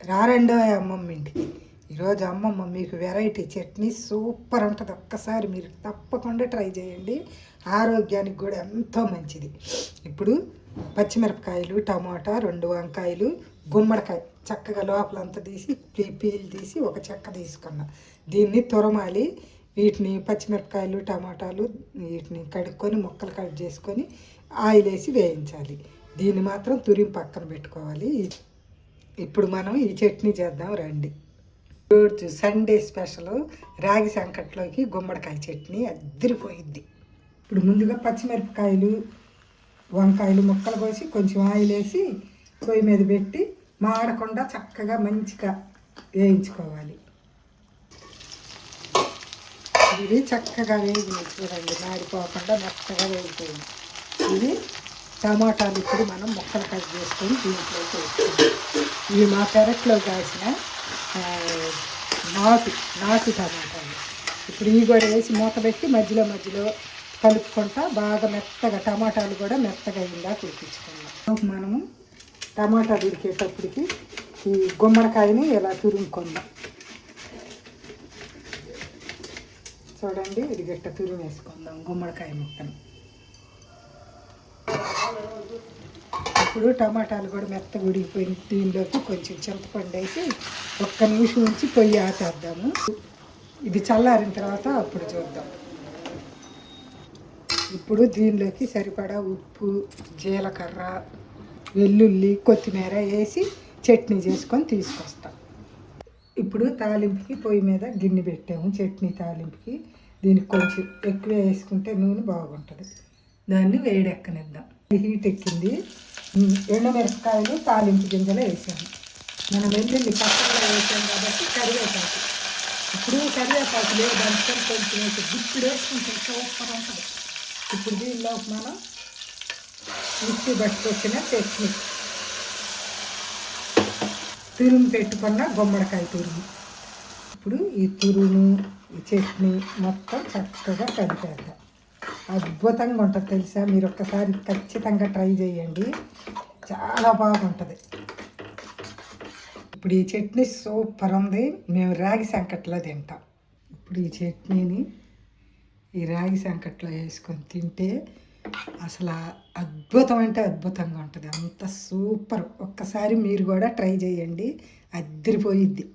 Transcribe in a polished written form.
రారండో అమ్మమ్మ ఇంటికి. ఈరోజు అమ్మమ్మ మీకు వెరైటీ చట్నీ సూపర్ ఉంటుంది. ఒక్కసారి మీరు తప్పకుండా ట్రై చేయండి. ఆరోగ్యానికి కూడా ఎంతో మంచిది. ఇప్పుడు పచ్చిమిరపకాయలు, టమాటా, 2 వంకాయలు, గుమ్మడికాయ చక్కగా లోపలంతా తీసి పీల్ తీసి ఒక చెక్క తీసుకున్నా. దీన్ని తురమాలి. వీటిని పచ్చిమిరపకాయలు, టమాటాలు వీటిని కడుక్కొని ముక్కలు కట్ చేసుకొని ఆయిల్ వేసి వేయించాలి. దీన్ని మాత్రం తురిమి పక్కన పెట్టుకోవాలి. ఇప్పుడు మనం ఈ చట్నీ చేద్దాం రండి. రోజు సండే స్పెషల్ రాగి సంకట్లోకి గుమ్మడికాయ చట్నీ అద్దరిపోయిద్ది. ఇప్పుడు ముందుగా పచ్చిమిరపకాయలు, వంకాయలు ముక్కలు కోసి కొంచెం ఆయిల్ వేసి పొయ్యి మీద పెట్టి మాడకుండా చక్కగా మంచిగా వేయించుకోవాలి. ఇవి చక్కగా వేగినాయి చూడండి, మాడిపోకుండా మెత్తగా వేగిపోయింది. ఇవి టమాటాలు ఇప్పుడు మనం ముక్కలు కట్ చేసుకొని దీంట్లో వేసుకుంటాం. ఇవి మా పెరట్లో కాసిన నాటు టమాటాలు. ఇప్పుడు ఇవి కూడా వేసి మూత పెట్టి మధ్యలో కలుపుకుంటా బాగా మెత్తగా టమాటాలు కూడా మెత్తగా అయిందా ఉడికించుకుందాం. మనము టమాటాలు ఉడికేటప్పటికి ఈ గుమ్మడికాయని ఇలా తురుముకుందాం. చూడండి, ఇది గట్ట తురుము వేసుకుందాం గుమ్మడికాయ ముక్కను. ఇప్పుడు టమాటాలు కూడా మెత్తగా ఉడికిపోయిన దీనిలోకి కొంచెం చింతపండు వేసి 1 నిమిషం ఉంచి పొయ్యి ఆపేద్దాము. ఇది చల్లారిన తర్వాత అప్పుడు చూద్దాం. ఇప్పుడు దీనిలోకి సరిపడా ఉప్పు, జీలకర్ర, వెల్లుల్లి, కొత్తిమీర వేసి చట్నీ చేసుకొని తీసుకొస్తాం. ఇప్పుడు తాలింపుకి పొయ్యి మీద గిన్నె పెట్టాము. చట్నీ తాలింపుకి దీనికి కొంచెం ఎక్కువ వేసుకుంటే నూనె బాగుంటుంది. దాన్ని వేడెక్కనిద్దాం. హీట్ ఎక్కింది. ఎండుమిరపకాయలు, తాలింపు గింజలు వేసాము. మనం వెల్లుల్లి పక్కన వేసాం కాబట్టి కరివేపాకు. ఇప్పుడు కరివేపాకు లేదు దానికొని కొంచెం వేసి గుప్పుడు వేసుకుంటే సూపర్ ఉంటుంది. ఇప్పుడు దీనిలో మనం మిక్సీ పట్టుకొచ్చిన చట్నీ, తురుము పెట్టుకున్న గుమ్మడికాయ తురుము, ఇప్పుడు ఈ తురుము ఈ చట్నీ మొత్తం చక్కగా కలిపేద్దాం. అద్భుతంగా ఉంటుంది తెలుసా. మీరు ఒక్కసారి ఖచ్చితంగా ట్రై చేయండి, చాలా బాగుంటుంది. ఇప్పుడు ఈ చట్నీ సూపర్ ఉంది. మేము రాగి సంకట్లో తింటాం. ఇప్పుడు ఈ చట్నీని ఈ రాగి సంకట్లో వేసుకొని తింటే అసలు అద్భుతం అంటే అద్భుతంగా ఉంటుంది. అంత సూపర్. ఒక్కసారి మీరు కూడా ట్రై చేయండి, అద్దరిపోయిద్ది.